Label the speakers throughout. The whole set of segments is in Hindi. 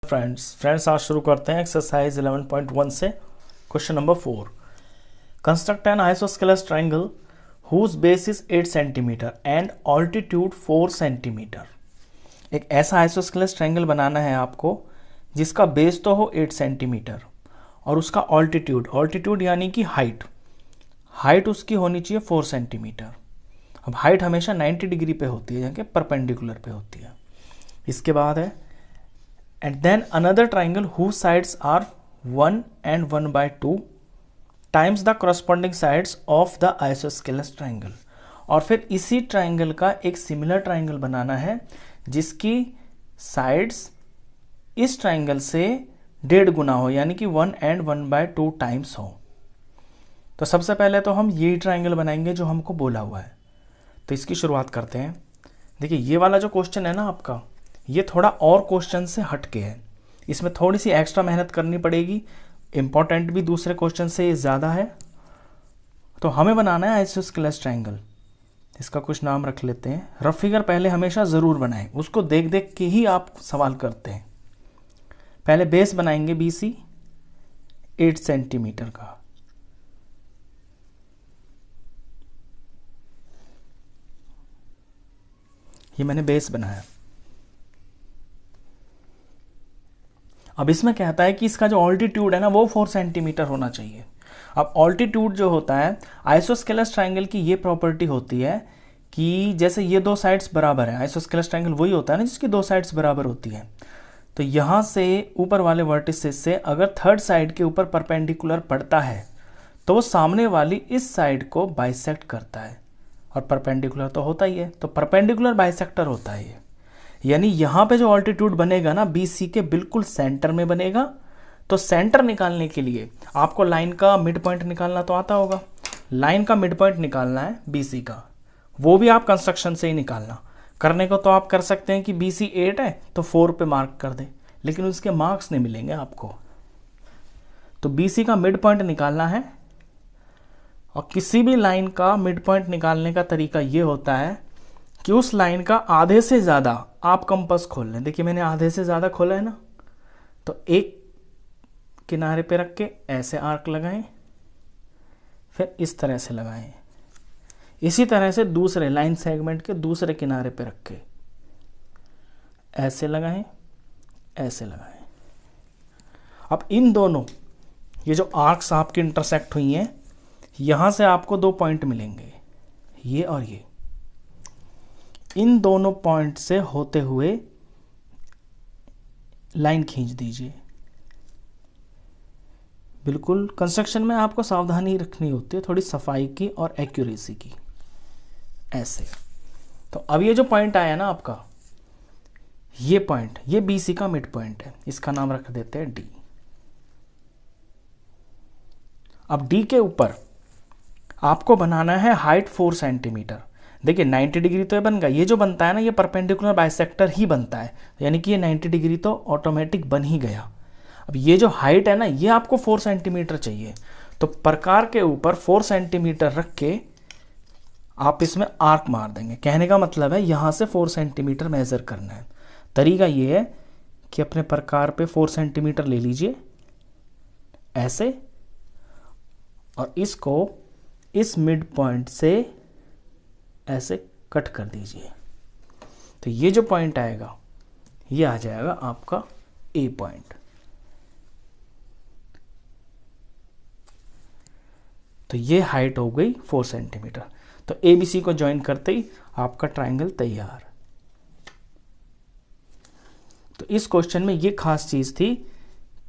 Speaker 1: फ्रेंड्स आज शुरू करते हैं एक्सरसाइज 11.1 से। Question number 4, construct an isosceles triangle whose base is 8 centimetre and altitude 4 centimetre. एक ऐसा आइसोस्केलस ट्रायंगल बनाना है आपको जिसका बेस तो हो 8 सेंटीमीटर और उसका ऑल्टीट्यूड यानी कि हाइट उसकी होनी चाहिए 4 सेंटीमीटर। अब हाइट हमेशा 90 डिग्री पे होती है, यानी परपेंडिकुलर पे होती है। इसके बाद है and then another triangle whose sides are 1 and 1/2 times the corresponding sides of the isosceles triangle। और फिर इसी ट्राइंगल का एक सिमिलर ट्राइंगल बनाना है जिसकी साइड्स इस ट्राइंगल से 1.5 गुना हो, यानी कि 1 and 1/2 टाइम्स हो। तो सबसे पहले तो हम यही ट्राइंगल बनाएंगे जो हमको बोला हुआ है। तो इसकी शुरुआत करते हैं। देखिए ये वाला जो क्वेश्चन है ना आपका, ये थोड़ा और क्वेश्चन से हटके है, इसमें थोड़ी सी एक्स्ट्रा मेहनत करनी पड़ेगी। इंपॉर्टेंट भी दूसरे क्वेश्चन से ज़्यादा है। तो हमें बनाना है आइसोस्केलस ट्रायंगल। इसका कुछ नाम रख लेते हैं। रफ फिगर पहले हमेशा ज़रूर बनाएं, उसको देख देख के ही आप सवाल करते हैं। पहले बेस बनाएंगे BC 8 सेंटीमीटर का। ये मैंने बेस बनाया। अब इसमें कहता है कि इसका जो ऑल्टीट्यूड है ना वो 4 सेंटीमीटर होना चाहिए। अब ऑल्टीट्यूड जो होता है आइसोस्केलस ट्रायंगल की ये प्रॉपर्टी होती है कि जैसे ये दो साइड्स बराबर है, आइसोस्केलस ट्रायंगल वही होता है ना जिसकी दो साइड्स बराबर होती है। तो यहाँ से ऊपर वाले वर्टिसेस से अगर थर्ड साइड के ऊपर परपेंडिकुलर पड़ता है तो वो सामने वाली इस साइड को बाइसेक्ट करता है, और परपेंडिकुलर तो होता ही है, तो परपेंडिकुलर बाइसेक्टर होता है ये। यानी यहाँ पे जो ऑल्टीट्यूड बनेगा ना BC के बिल्कुल सेंटर में बनेगा। तो सेंटर निकालने के लिए आपको लाइन का मिड पॉइंट निकालना तो आता होगा। लाइन का मिड पॉइंट निकालना है BC का, वो भी आप कंस्ट्रक्शन से ही निकालना। करने को तो आप कर सकते हैं कि BC 8 है तो 4 पे मार्क कर दे, लेकिन उसके मार्क्स नहीं मिलेंगे आपको। तो BC का मिड पॉइंट निकालना है, और किसी भी लाइन का मिड पॉइंट निकालने का तरीका ये होता है कि उस लाइन का आधे से ज़्यादा आप कंपास खोल लें। देखिए मैंने आधे से ज़्यादा खोला है ना, तो एक किनारे पे रख के ऐसे आर्क लगाएं, फिर इस तरह से लगाएं। इसी तरह से दूसरे लाइन सेगमेंट के दूसरे किनारे पे रख के ऐसे लगाएं, ऐसे लगाएं। अब इन दोनों ये जो आर्क्स आपकी इंटरसेक्ट हुई हैं, यहाँ से आपको 2 पॉइंट मिलेंगे, ये और ये। इन दोनों पॉइंट से होते हुए लाइन खींच दीजिए। बिल्कुल कंस्ट्रक्शन में आपको सावधानी रखनी होती है, थोड़ी सफाई की और एक्यूरेसी की, ऐसे। तो अब ये जो पॉइंट आया ना आपका, ये पॉइंट, ये BC का मिड पॉइंट है, इसका नाम रख देते हैं D। अब D के ऊपर आपको बनाना है हाइट 4 सेंटीमीटर। देखिए 90 डिग्री तो ये बन गया, ये जो बनता है ना ये परपेंडिकुलर बाइसेक्टर ही बनता है, यानी कि ये 90 डिग्री तो ऑटोमेटिक बन ही गया। अब ये जो हाइट है ना ये आपको 4 सेंटीमीटर चाहिए। तो प्रकार के ऊपर 4 सेंटीमीटर रख के आप इसमें आर्क मार देंगे। कहने का मतलब है यहाँ से 4 सेंटीमीटर मेजर करना है। तरीका ये है कि अपने प्रकार पे 4 सेंटीमीटर ले लीजिए ऐसे, और इसको इस मिड पॉइंट से ऐसे कट कर दीजिए। तो ये जो पॉइंट आएगा ये आ जाएगा आपका A पॉइंट। तो ये हाइट हो गई 4 सेंटीमीटर। तो ABC को ज्वाइन करते ही आपका ट्रायंगल तैयार। तो इस क्वेश्चन में ये खास चीज थी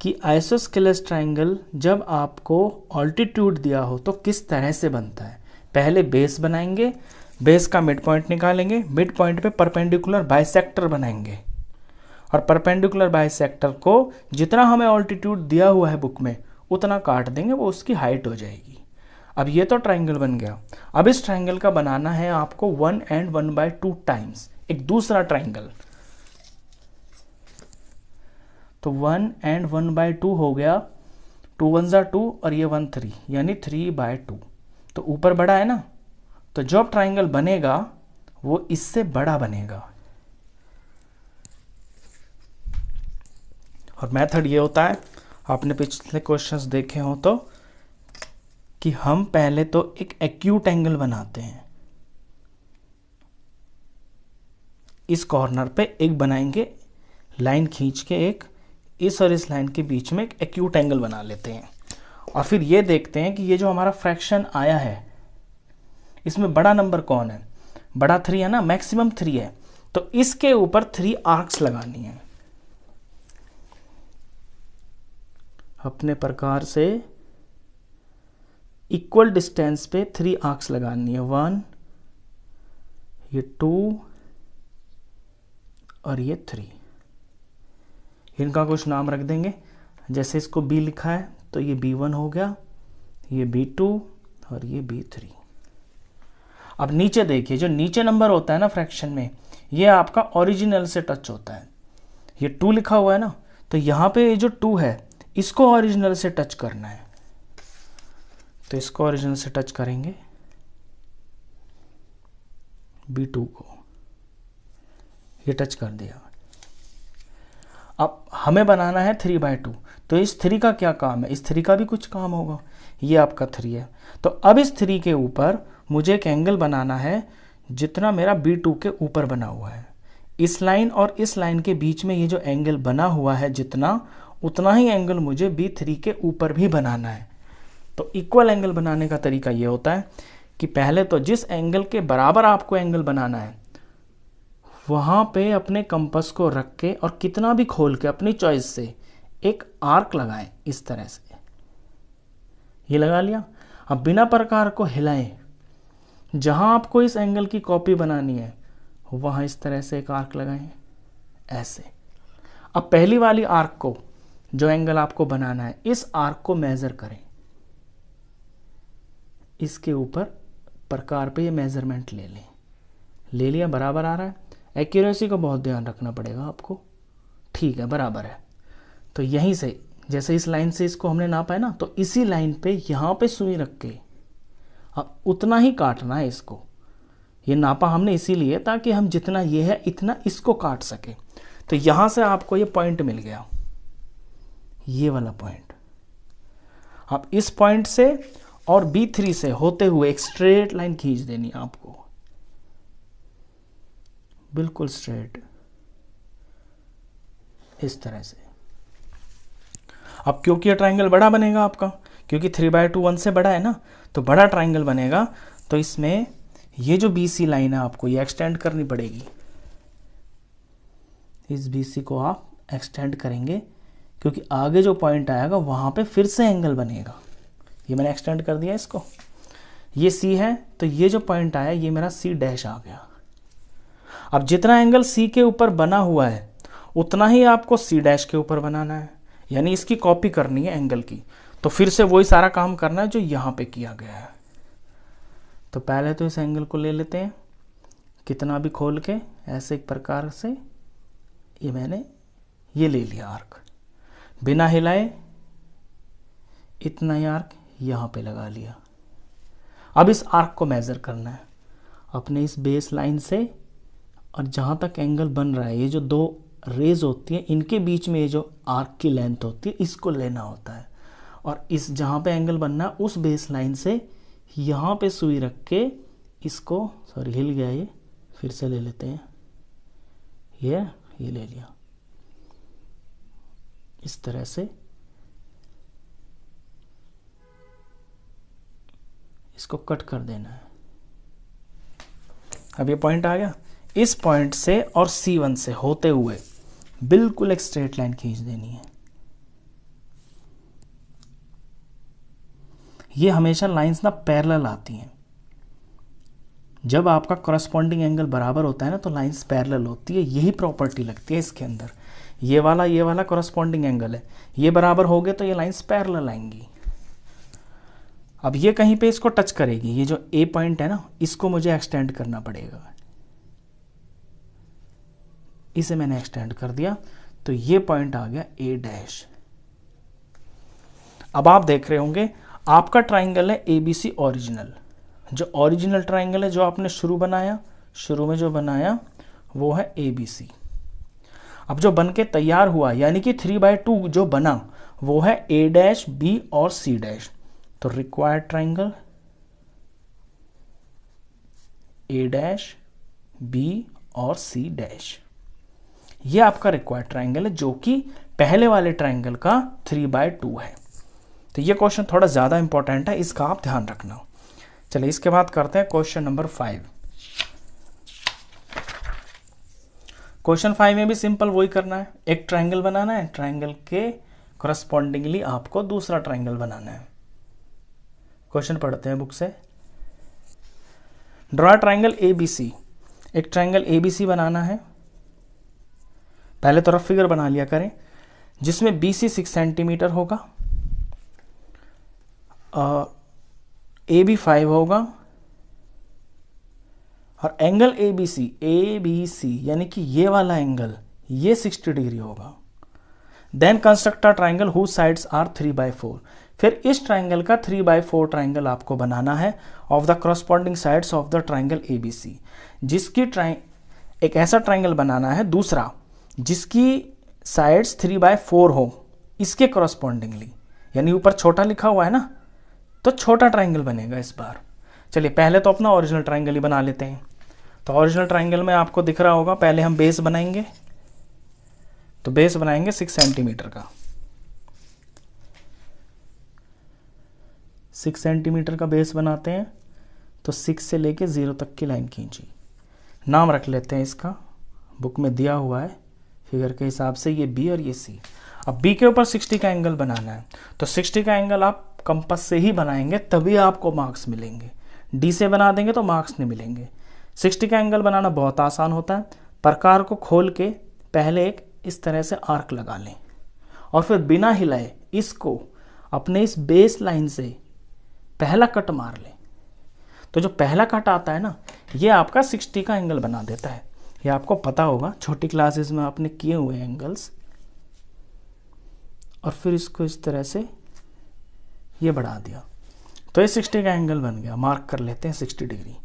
Speaker 1: कि आइसोस्केलस ट्रायंगल जब आपको ऑल्टीट्यूड दिया हो तो किस तरह से बनता है। पहले बेस बनाएंगे, बेस का मिड पॉइंट निकालेंगे, मिड पॉइंट पे परपेंडिकुलर बाइसेक्टर बनाएंगे, और परपेंडिकुलर बाइसेक्टर को जितना हमें ऑल्टीट्यूड दिया हुआ है बुक में उतना काट देंगे, वो उसकी हाइट हो जाएगी। अब ये तो ट्रायंगल बन गया। अब इस ट्रायंगल का बनाना है आपको 1 and 1/2 टाइम्स एक दूसरा ट्रायंगल। तो 1 and 1/2 हो गया, 2 1 2 और ये 1 3, यानी 3/2। तो ऊपर बड़ा है ना, तो जो ट्रायंगल बनेगा वो इससे बड़ा बनेगा। और मेथड ये होता है, आपने पिछले क्वेश्चंस देखे हो तो, कि हम पहले तो एक एक्यूट एंगल बनाते हैं, इस कॉर्नर पे एक बनाएंगे, लाइन खींच के एक इस और इस लाइन के बीच में एक एक्यूट एंगल बना लेते हैं, और फिर ये देखते हैं कि ये जो हमारा फ्रैक्शन आया है इसमें बड़ा नंबर कौन है, बड़ा 3 है ना, मैक्सिमम 3 है, तो इसके ऊपर 3 आर्क्स लगानी है। अपने प्रकार से इक्वल डिस्टेंस पे 3 आर्क्स लगानी है, 1, ये 2 और ये 3। इनका कुछ नाम रख देंगे, जैसे इसको B लिखा है तो ये B1 हो गया, ये B2 और ये B3। अब नीचे देखिए, जो नीचे नंबर होता है ना फ्रैक्शन में, ये आपका ओरिजिनल से टच होता है, ये 2 लिखा हुआ है ना, तो यहाँ पे ये जो 2 है इसको ओरिजिनल से टच करना है, तो इसको ओरिजिनल से टच करेंगे B2 को, ये टच कर दिया। अब हमें बनाना है 3/2, तो इस 3 का क्या काम है, इस 3 का भी कुछ काम होगा, ये आपका 3 है, तो अब इस 3 के ऊपर मुझे एक एंगल बनाना है जितना मेरा B2 के ऊपर बना हुआ है। इस लाइन और इस लाइन के बीच में ये जो एंगल बना हुआ है जितना, उतना ही एंगल मुझे B3 के ऊपर भी बनाना है। तो इक्वल एंगल बनाने का तरीका ये होता है कि पहले तो जिस एंगल के बराबर आपको एंगल बनाना है वहाँ पे अपने कंपास को रख के और कितना भी खोल के अपनी चॉइस से एक आर्क लगाएं, इस तरह से ये लगा लिया। अब बिना प्रकार को हिलाएं, जहाँ आपको इस एंगल की कॉपी बनानी है वहाँ इस तरह से एक आर्क लगाएं, ऐसे। अब पहली वाली आर्क को, जो एंगल आपको बनाना है, इस आर्क को मेजर करें, इसके ऊपर प्रकार पे ये मेजरमेंट ले लें, ले लिया, बराबर आ रहा है। एक्यूरेसी का बहुत ध्यान रखना पड़ेगा आपको, ठीक है बराबर है। तो यहीं से, जैसे इस लाइन से इसको हमने नापा है ना, तो इसी लाइन पे यहाँ पे सुई रख के अब उतना ही काटना है इसको। ये नापा हमने इसीलिए ताकि हम जितना ये है इतना इसको काट सके। तो यहाँ से आपको ये पॉइंट मिल गया, ये वाला पॉइंट। अब इस पॉइंट से और B3 से होते हुए एक स्ट्रेट लाइन खींच देनी है आपको, बिल्कुल स्ट्रेट, इस तरह से। अब क्योंकि ये ट्राइंगल बड़ा बनेगा आपका, क्योंकि 3/2 1 से बड़ा है ना, तो बड़ा ट्राइंगल बनेगा, तो इसमें ये जो BC लाइन है आपको ये एक्सटेंड करनी पड़ेगी। इस BC को आप एक्सटेंड करेंगे क्योंकि आगे जो पॉइंट आएगा वहां पे फिर से एंगल बनेगा। ये मैंने एक्सटेंड कर दिया इसको। ये C है, तो ये जो पॉइंट आया ये मेरा C' आ गया। अब जितना एंगल C के ऊपर बना हुआ है उतना ही आपको C' के ऊपर बनाना है, यानी इसकी कॉपी करनी है एंगल की। तो फिर से वही सारा काम करना है जो यहाँ पे किया गया है। तो पहले तो इस एंगल को ले लेते हैं, कितना भी खोल के ऐसे एक प्रकार से, ये मैंने ये ले लिया आर्क, बिना हिलाए इतना ही आर्क यहाँ पे लगा लिया। अब इस आर्क को मेज़र करना है अपने इस बेस लाइन से, और जहाँ तक एंगल बन रहा है, ये जो 2 रेज होती है इनके बीच में ये जो आर्क की लेंथ होती है इसको लेना होता है, और इस जहाँ पे एंगल बनना है उस बेस लाइन से यहाँ पे सुई रख के इसको, सॉरी हिल गया ये, फिर से ले लेते हैं, ये ले लिया, इस तरह से इसको कट कर देना है। अब ये पॉइंट आ गया, इस पॉइंट से और C1 से होते हुए बिल्कुल एक स्ट्रेट लाइन खींच देनी है। ये हमेशा लाइंस ना पैरेलल आती हैं। जब आपका करस्पॉन्डिंग एंगल बराबर होता है ना तो लाइंस पैरेलल होती है, यही प्रॉपर्टी लगती है इसके अंदर। ये वाला करस्पॉन्डिंग एंगल है, ये बराबर हो गए तो ये लाइंस पैरेलल आएंगी। अब ये कहीं पे इसको टच करेगी, ये जो A पॉइंट है ना इसको मुझे एक्सटेंड करना पड़ेगा, इसे मैंने एक्सटेंड कर दिया, तो ये पॉइंट आ गया A'। अब आप देख रहे होंगे आपका ट्राइंगल है ABC ओरिजिनल, जो ओरिजिनल ट्राइंगल है जो आपने शुरू में जो बनाया वो है ABC। अब जो बन के तैयार हुआ यानी कि 3/2 जो बना वो है ए डैश, बी और सी डैश। तो required triangle A dash, B और सी डैश, ये आपका रिक्वायर्ड ट्राइंगल है जो कि पहले वाले ट्राइंगल का 3/2 है। तो ये क्वेश्चन थोड़ा ज़्यादा इंपॉर्टेंट है, इसका आप ध्यान रखना। चलिए इसके बाद करते हैं क्वेश्चन नंबर 5। क्वेश्चन 5 में भी सिंपल वही करना है, एक ट्राइंगल बनाना है, ट्राइंगल के करस्पॉन्डिंगली आपको दूसरा ट्राइंगल बनाना है। क्वेश्चन पढ़ते हैं बुक से। ड्रॉ ट्राइंगल ABC, एक ट्राइंगल ABC बनाना है। पहले तो रफ फिगर बना लिया करें, जिसमें BC 6 सेंटीमीटर होगा, AB 5 होगा और एंगल ABC यानी कि ये वाला एंगल ये 60 डिग्री होगा। Then construct a triangle whose sides are 3/4। फिर इस ट्राइंगल का 3/4 ट्राइंगल आपको बनाना है of the corresponding sides of the triangle ABC। जिसकी एक ऐसा ट्राइंगल बनाना है दूसरा जिसकी साइड्स 3/4 हो इसके करस्पॉन्डिंगली, यानी ऊपर छोटा लिखा हुआ है ना, तो छोटा ट्राइंगल बनेगा इस बार। चलिए पहले तो अपना ओरिजिनल ट्राइंगल ही बना लेते हैं। तो ओरिजिनल ट्राइंगल में आपको दिख रहा होगा, पहले हम बेस बनाएंगे। तो बेस बनाएंगे 6 सेंटीमीटर का, 6 सेंटीमीटर का बेस बनाते हैं। तो 6 से लेके 0 तक की लाइन खींची, नाम रख लेते हैं इसका, बुक में दिया हुआ है फिगर के हिसाब से, ये B और ये C। अब B के ऊपर 60 का एंगल बनाना है, तो 60 का एंगल आप कंपास से ही बनाएंगे तभी आपको मार्क्स मिलेंगे, D से बना देंगे तो मार्क्स नहीं मिलेंगे। 60 का एंगल बनाना बहुत आसान होता है। प्रकार को खोल के पहले एक इस तरह से आर्क लगा लें और फिर बिना हिलाए इसको अपने इस बेस लाइन से पहला कट मार लें। तो जो पहला कट आता है ना, ये आपका 60 का एंगल बना देता है। ये आपको पता होगा, छोटी क्लासेस में आपने किए हुए एंगल्स। और फिर इसको इस तरह से ये बढ़ा दिया, तो ये 60 का एंगल बन गया। मार्क कर लेते हैं 60 डिग्री।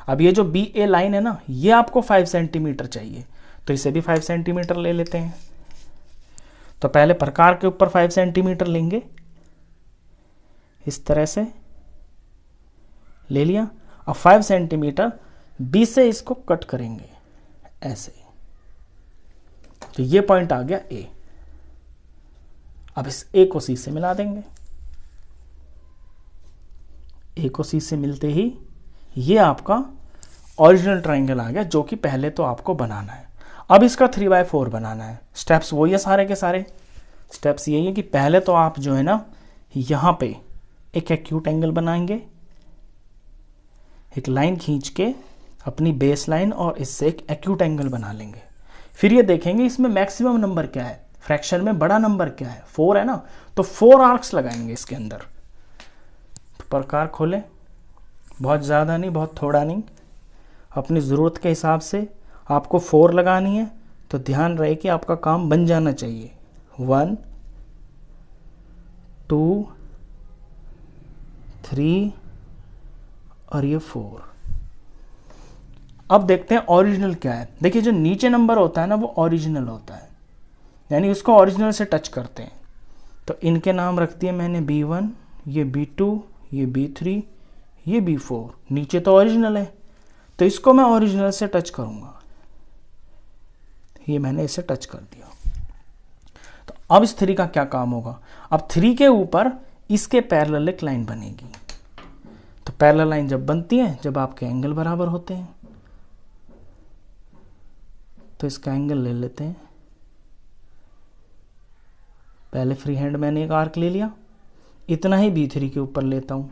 Speaker 1: अब ये जो BA लाइन है ना, ये आपको 5 सेंटीमीटर चाहिए, तो इसे भी 5 सेंटीमीटर ले लेते हैं। तो पहले प्रकार के ऊपर 5 सेंटीमीटर लेंगे, इस तरह से ले लिया। अब 5 सेंटीमीटर B से इसको कट करेंगे ऐसे, तो ये पॉइंट आ गया A। अब इस A को C से मिला देंगे। A को C से मिलते ही ये आपका ओरिजिनल ट्राइंगल आ गया, जो कि पहले तो आपको बनाना है। अब इसका 3/4 बनाना है। स्टेप्स वही है सारे के सारे। स्टेप्स यही है कि पहले तो आप जो है ना, यहाँ पे एक एक्यूट एंगल बनाएंगे, एक लाइन खींच के अपनी बेस लाइन और इससे एक एक्यूट एंगल बना लेंगे। फिर ये देखेंगे इसमें मैक्सिमम नंबर क्या है, फ्रैक्शन में बड़ा नंबर क्या है, 4 है ना, तो 4 आर्क्स लगाएंगे इसके अंदर। प्रकार खोलें, बहुत ज़्यादा नहीं बहुत थोड़ा नहीं, अपनी ज़रूरत के हिसाब से आपको 4 लगानी है। तो ध्यान रहे कि आपका काम बन जाना चाहिए। 1 2 3 और ये 4। अब देखते हैं ओरिजिनल क्या है। देखिए जो नीचे नंबर होता है ना, वो ओरिजिनल होता है, यानी उसको ओरिजिनल से टच करते हैं। तो इनके नाम रख दिए मैंने B1, ये B2, ये B3, ये B4। नीचे तो ओरिजिनल है, तो इसको मैं ओरिजिनल से टच करूंगा। ये मैंने इसे टच कर दिया। तो अब इस 3 का क्या काम होगा, अब 3 के ऊपर इसके पैरेलल एक लाइन बनेगी। तो पैरेलल लाइन जब बनती है, जब आपके एंगल बराबर होते हैं। तो इसका एंगल ले लेते हैं। पहले फ्री हैंड मैंने एक आर्क ले लिया, इतना ही B3 के ऊपर लेता हूं,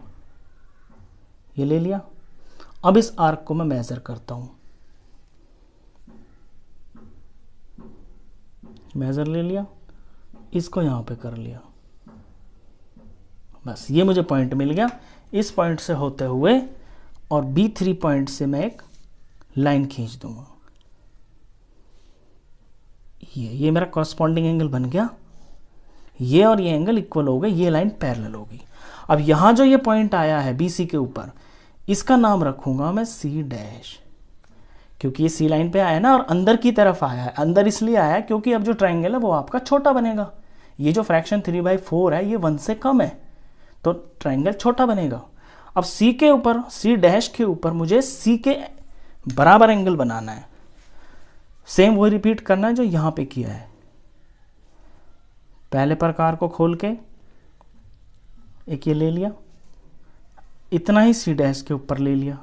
Speaker 1: ये ले लिया। अब इस आर्क को मैं मेजर करता हूं, मेजर ले लिया, इसको यहां पे कर लिया, बस ये मुझे पॉइंट मिल गया। इस पॉइंट से होते हुए और B3 पॉइंट से मैं एक लाइन खींच दूंगा। ये मेरा कॉरस्पॉन्डिंग एंगल बन गया। ये और ये एंगल इक्वल हो गए, ये लाइन पैरेलल होगी। अब यहां जो ये पॉइंट आया है BC के ऊपर, इसका नाम रखूंगा मैं C डैश, क्योंकि ये सी लाइन पे आया ना और अंदर की तरफ आया है। अंदर इसलिए आया क्योंकि अब जो ट्राइंगल है वो आपका छोटा बनेगा। ये जो फ्रैक्शन 3/4 है ये 1 से कम है, तो ट्राइंगल छोटा बनेगा। अब सी के ऊपर, सी डैश के ऊपर मुझे सी के बराबर एंगल बनाना है। सेम वही रिपीट करना है जो यहाँ पे किया है। पहले प्रकार को खोल के एक ये ले लिया, इतना ही सी डैश के ऊपर ले लिया।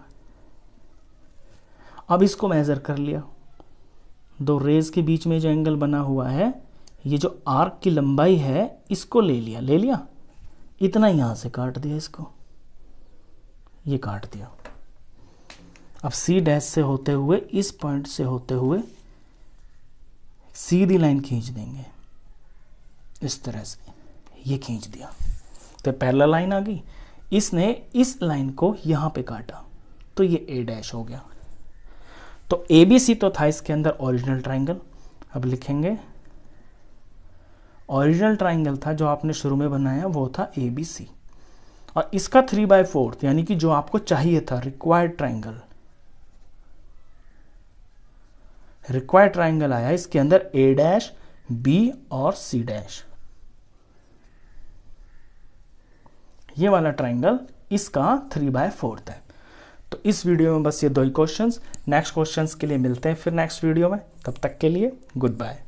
Speaker 1: अब इसको मेजर कर लिया, दो रेज के बीच में जो एंगल बना हुआ है, ये जो आर्क की लंबाई है इसको ले लिया, इतना यहां से काट दिया, इसको ये काट दिया। अब सी डैश से होते हुए, इस पॉइंट से होते हुए सीधी लाइन खींच देंगे इस तरह से, ये खींच दिया तो पैरेलल लाइन आ गई। इसने इस लाइन को यहां पे काटा तो ये ए डैश हो गया। तो ए बी सी तो था इसके अंदर ओरिजिनल ट्राइंगल। अब लिखेंगे ओरिजिनल ट्राइंगल था जो आपने शुरू में बनाया वो था ए बी सी, और इसका 3/4 यानी कि जो आपको चाहिए था रिक्वायर्ड ट्राइंगल आया इसके अंदर ए डैश, बी और सी डैश। ये वाला ट्राइंगल इसका 3/4 है। तो इस वीडियो में बस ये 2 ही क्वेश्चंस। नेक्स्ट क्वेश्चंस के लिए मिलते हैं फिर नेक्स्ट वीडियो में। तब तक के लिए गुड बाय।